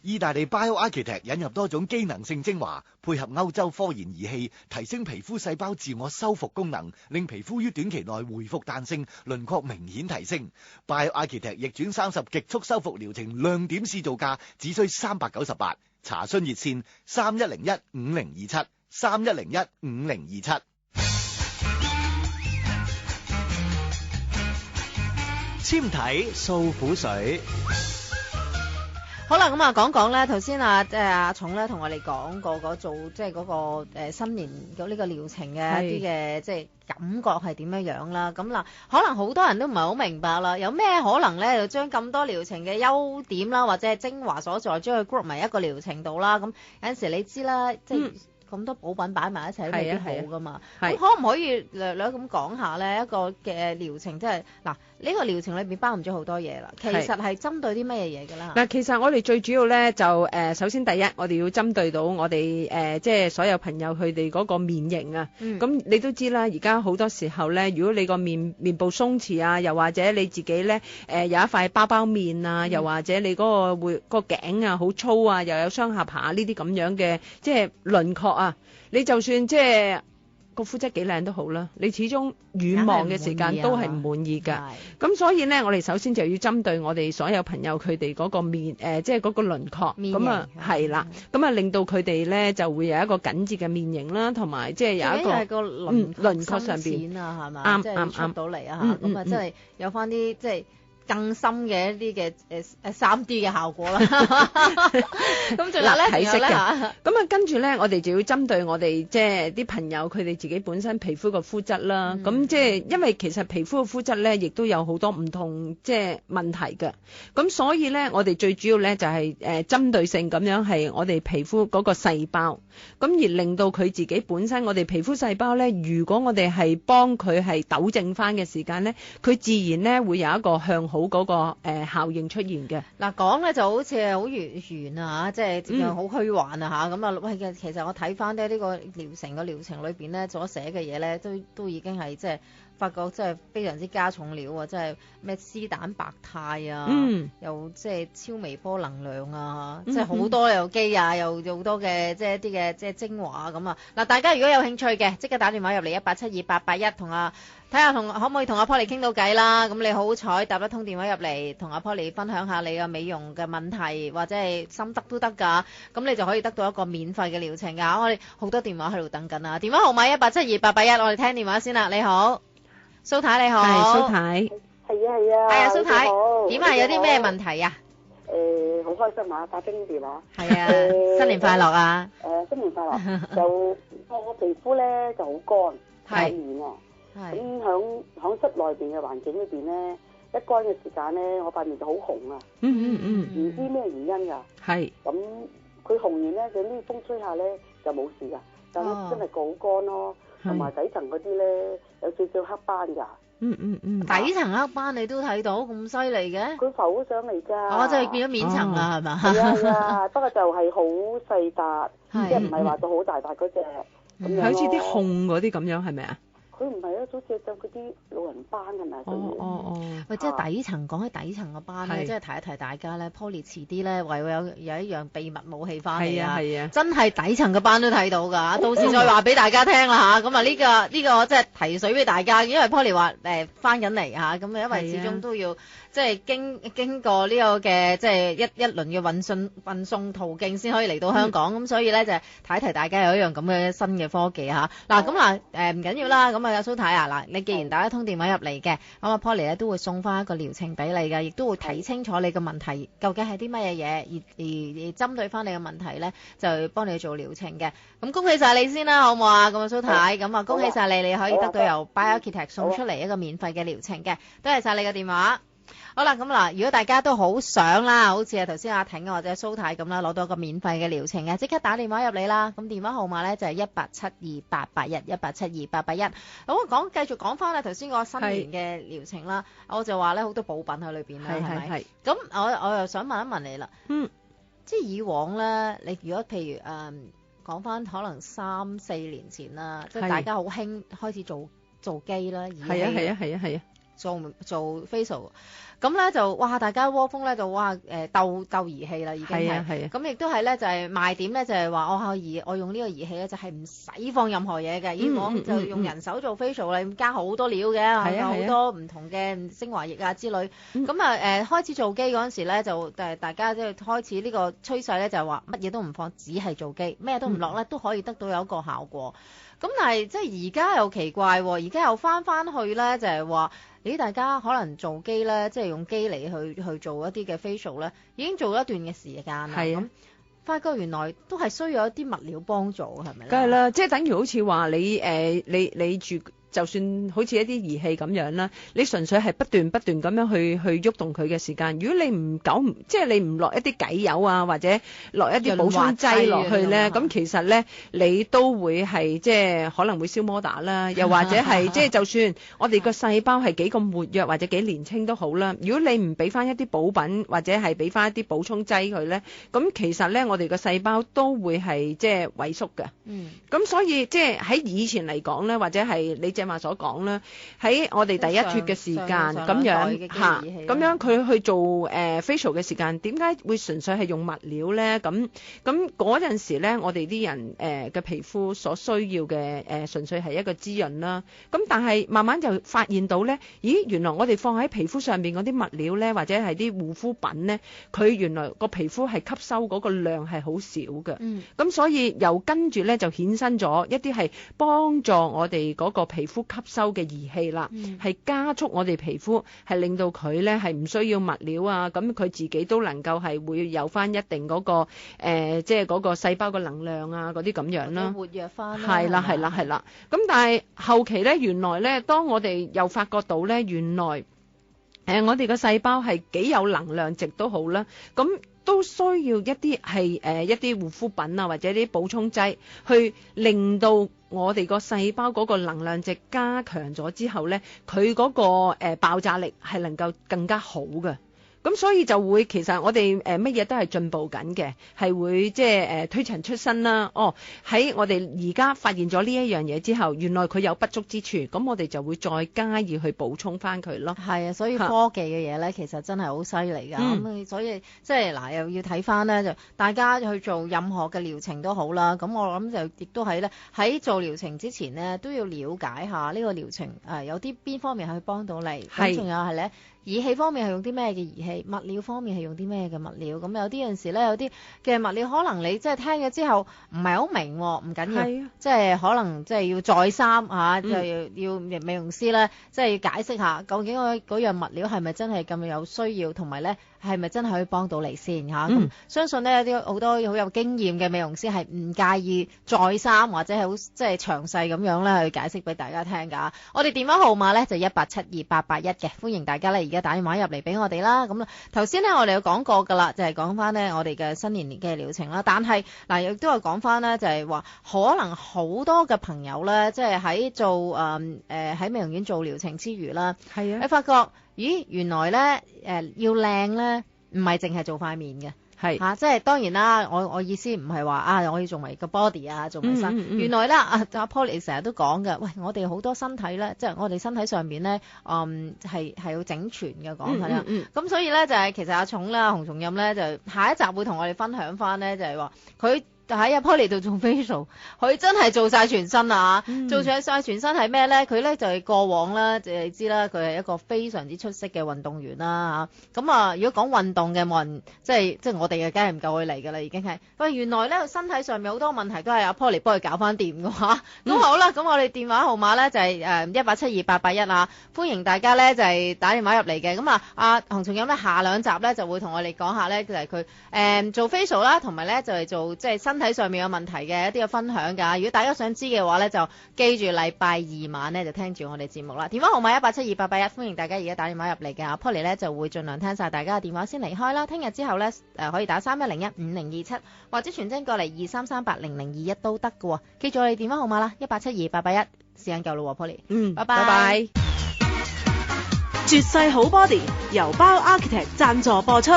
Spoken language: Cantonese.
意大利 BioArchitect 引入多種機能性精華，配合歐洲科研儀器，提升皮膚細胞自我修復功能，令皮膚於短期內回復彈性，輪廓明顯提升。BioArchitect 逆轉30極速修復療程亮點試造價只需398，查詢熱線31015027 31015027。纖體掃苦水。好啦，咁啊講講咧，頭先阿重咧同我哋講過做即係嗰個新年嗰呢個療程嘅一啲嘅即係感覺係點樣樣啦。咁嗱，可能好多人都唔係好明白啦，有咩可能咧就將咁多療程嘅優點啦，或者係精華所在，將佢 group 埋一個療程度啦。咁有陣時你知啦，即係咁多補品擺埋一齊都未必好噶嘛。咁可唔可以略略咁講下咧一個嘅療程，即係嗱呢個療程裏邊包含咗好多嘢啦。其實係針對啲咩嘢㗎啦？嗱，其實我哋最主要咧就首先第一，我哋要針對到我哋即係所有朋友佢哋嗰個面型啊。咁你都知啦，而家好多時候咧，如果你個面部鬆弛啊，又或者你自己咧有一塊包包面啊，又或者你嗰個頸啊好粗啊，又有雙下巴呢啲咁樣嘅即係輪廓啊，你就算即係個膚質幾靚都好啦，你始終遠望嘅時間都係唔滿意㗎。咁所以咧，我哋首先就要針對我哋所有朋友佢哋嗰個面即係嗰個輪廓，咁啊係啦，咁啊令到佢哋咧就會有一個緊緻嘅面型啦，同埋即係有一個輪廓上邊啊，係嘛？啱出到嚟啊嚇，咁啊即係有翻啲即係更深嘅一啲嘅3D 嘅效果啦。咁仲有咧，體色嘅。咁啊，跟住咧，我哋就要針對我哋即係啲朋友佢哋自己本身皮膚個膚質啦。咁即係因為其實皮膚嘅膚質咧，亦都有好多唔同即係問題嘅。咁所以咧，我哋最主要咧就係針對性咁樣係我哋皮膚嗰個細胞，咁而令到佢自己本身我哋皮膚細胞咧，如果我哋係幫佢係糾正翻嘅時間咧，佢自然咧會有一個向好嗰個效應出現嘅。嗱講咧就好似係好圓啊，即係點樣好虛幻啊嚇咁啊！喂嘅其實我睇翻呢個療程嘅療程裏邊咧所寫嘅嘢咧，都已經係即係發覺即係非常之加重料啊！即係咩絲蛋白肽啊，又即係超微波能量啊，即係好多有機啊，又好多嘅即係一啲嘅即係精華咁啊！嗱，大家如果有興趣嘅，即刻打電話入嚟1872881同睇下可唔可以同阿 Polly 傾到偈啦？咁你好彩搭得通電話入嚟，同阿 Polly 分享下你嘅美容嘅問題或者係心得都得㗎。咁你就可以得到一個免費嘅療程㗎。我哋好多電話喺度等緊啊！電話號碼1872881，我哋聽電話先啦。你好，蘇太你好。係蘇太。係啊。係啊，蘇太。點啊？有啲咩問題啊？好開心啊！打經電話。係啊。新年快樂啊！新年快樂。就我皮膚咧就好乾，太黏啊。咁響室內邊嘅環境裏邊咧，一乾嘅時間咧，我塊面就好紅啊！唔知咩原因㗎。係。咁佢紅完咧，就呢風吹下咧就冇事㗎，但係真係個好乾咯，同埋底層嗰啲咧有少少黑斑㗎。底層黑斑你都睇到咁犀利嘅？佢浮上嚟㗎。哦，就係變咗面層啦，係嘛？係啊，不過就係好細笪，即係唔係話到好大笪嗰隻咁樣咯。好似啲紅嗰啲咁樣係咪啊？佢唔係啊，好似就嗰啲老人斑係咪？喂，即係底層，講起底層嘅斑咧，即係提一提大家咧 ，Polly 遲啲咧，會有一樣秘密武器翻嚟啊！係啊，真係底層嘅斑都睇到㗎，到時再話俾大家聽啦嚇。咁啊呢個即係提水俾大家，因為 Polly 話翻緊嚟嚇，咁因為始終都要即係經過呢個嘅即係一輪嘅運送途徑先可以嚟到香港，咁所以咧就提一提大家有一樣咁嘅新嘅科技嚇。嗱咁唔緊要啦，咁啊蘇太啊，嗱你既然打一通電話入嚟嘅，咁啊 Polly 咧都會送翻一個療程俾你嘅，亦都會睇清楚你嘅問題究竟係啲乜嘢嘢，而針對翻你嘅問題咧，就幫你做療程嘅。咁恭喜晒你先啦，好唔好啊？咁啊蘇太，咁啊恭喜晒你，你可以得到由 BioArchitect 送出嚟一個免費嘅療程嘅，多謝晒你嘅電話。好啦，咁嗱，如果大家都好想啦，好似頭先阿挺或者蘇太咁啦，攞到一個免費嘅療程嘅，即刻打電話入嚟啦。咁電話號碼咧就係1872881，1872881。咁繼續講翻啦，頭先個新年嘅療程啦，我就話咧好多補品喺裏邊啦，係咪？咁我又想問一問你啦，即係以往咧，你如果譬如講翻可能3-4年前啦，即係大家好興開始做機啦，係啊。做 facial。咁咧就哇，大家窩蜂咧就哇鬥儀器啦，已經係。咁亦都係咧就係賣點咧，就係話我用呢個儀器咧就係唔使放任何嘢嘅，我就用人手做 facial 啦，加好多料嘅，有好多唔同嘅精華液啊之類。咁開始做機嗰陣時咧，就大家即係開始呢個趨勢咧，就係話乜嘢都唔放，只係做機，咩都唔落咧都可以得到有一個效果。咁但係即係而家又奇怪喎，而家又翻去咧就係話，大家可能做機咧，即係用機嚟去做一啲嘅 facial 咧，已經做咗一段嘅時間啦。咁發覺原來都係需要一啲物料幫助，係咪咧？梗係啦，即係等於好似話你住。就算好似一啲儀器咁樣啦，你純粹係不斷咁樣去喐動佢嘅時間。如果你即係你唔落一啲偈油啊，或者落一啲補充劑落去咧，咁其實咧你都會係即係可能會燒摩打啦，又或者係即係就算我哋個細胞係幾咁活躍或者幾年輕都好啦，如果你唔俾翻一啲補品或者係俾翻一啲補充劑佢咧，咁其實咧我哋個細胞都會係即係萎縮嘅。咁所以即係喺以前嚟講咧，或者係你正話所講啦，喺我哋第一脫嘅時間咁樣嚇，咁樣佢去做facial 嘅時間，點解會純粹係用物料咧？咁嗰陣時咧，我哋啲人嘅皮膚所需要嘅純粹係一個滋潤啦。咁但係慢慢就發現到咧，咦，原來我哋放喺皮膚上邊嗰啲物料咧，或者係啲護膚品咧，佢原來個皮膚係吸收嗰個量係好少嘅。咁所以又跟住咧就衍生咗一啲係幫助我哋嗰個皮膚吸收嘅儀器啦，係加速我哋皮膚，係令到佢咧係唔需要物料啊，咁佢自己都能夠係會有翻一定嗰個即係嗰個細胞嘅能量啊，嗰啲咁樣啦，活躍翻。係啦。咁但係後期咧，原來咧，當我哋又發覺到咧，原來我哋個細胞係幾有能量值都好啦，咁都需要一啲係一啲護膚品啊，或者啲補充劑，去令到我哋個細胞嗰個能量值加強咗之後咧，佢嗰個爆炸力係能夠更加好嘅。咁所以就會其實我哋乜嘢都係進步緊嘅，係會即係推陳出新啦。喺我哋而家發現咗呢一樣嘢之後，原來佢有不足之處，咁我哋就會再加以去補充翻佢咯。係啊，所以科技嘅嘢咧，其實真係好犀利㗎。咁所以即係嗱，又要睇翻咧，就大家去做任何嘅療程都好啦。咁我諗就亦都係咧，喺做療程之前咧，都要了解下呢個療程有啲邊方面係去幫到你。咁仲有係咧。儀器方面係用啲咩嘅儀器，物料方面係用啲咩嘅物料，咁有啲陣時咧，有啲嘅物料可能你即係聽咗之後唔係好明，唔緊要，即係可能即係要再三就要美容師咧，即係要解釋下究竟嗰樣物料係咪真係咁有需要，同埋咧係咪真係可以幫到你先嚇？咁相信咧有啲好多好有經驗嘅美容師係唔介意再三或者係好即係詳細咁樣咧去解釋俾大家聽㗎。我哋電話號碼咧就1872881嘅，歡迎大家咧而家打電話入嚟俾我哋啦。咁頭先咧我哋有講過㗎啦，就係講翻咧我哋嘅新年嘅療程啦。但係嗱亦都係講翻咧，就係話可能好多嘅朋友咧，即係喺做喺美容院做療程之餘啦，你發覺咦原來咧要靚咧唔係淨係做塊面嘅。即係當然啦，我意思唔係話我要做埋個 body 啊，做埋身。原來咧阿 Polly 成日都講嘅，喂，我哋好多身體咧，即係我哋身體上邊咧，係要整全嘅講係啦。咁所以咧就係其實阿重啦，洪松蔭咧就下一集會同我哋分享翻咧，就係話佢喺阿 Polly 度做 facial， 佢真係做晒全身啊！做晒全身係咩咧？佢咧就係過往啦，你知啦，佢係一個非常之出色嘅運動員啦嚇。咁如果講運動嘅冇人，即係我哋嘅，梗係唔夠佢嚟㗎啦，已經係。喂，原來咧佢身體上面好多問題都係阿 Polly 幫佢搞翻掂嘅話，咁好啦，咁我哋電話號碼咧就係1872881啊，歡迎大家咧就係打電話入嚟嘅。咁阿洪松蔭咧下兩集咧就會同我哋講下咧，就係佢做 facial 啦，同埋咧就係做即係身體上面有問題嘅一啲嘅分享㗎。如果大家想知嘅話咧，就記住禮拜二晚咧就聽住我哋節目啦。電話號碼1872881，歡迎大家而家打電話入嚟嘅。阿 Polly 咧就會盡量聽晒大家嘅電話先離開啦。聽日之後咧可以打31015027，或者傳真過嚟23380021都得㗎喎。記住我哋電話號碼啦，1872881。時間夠啦喎 ，Polly。拜拜。絕世好 body 由包 Architect 贊助播出。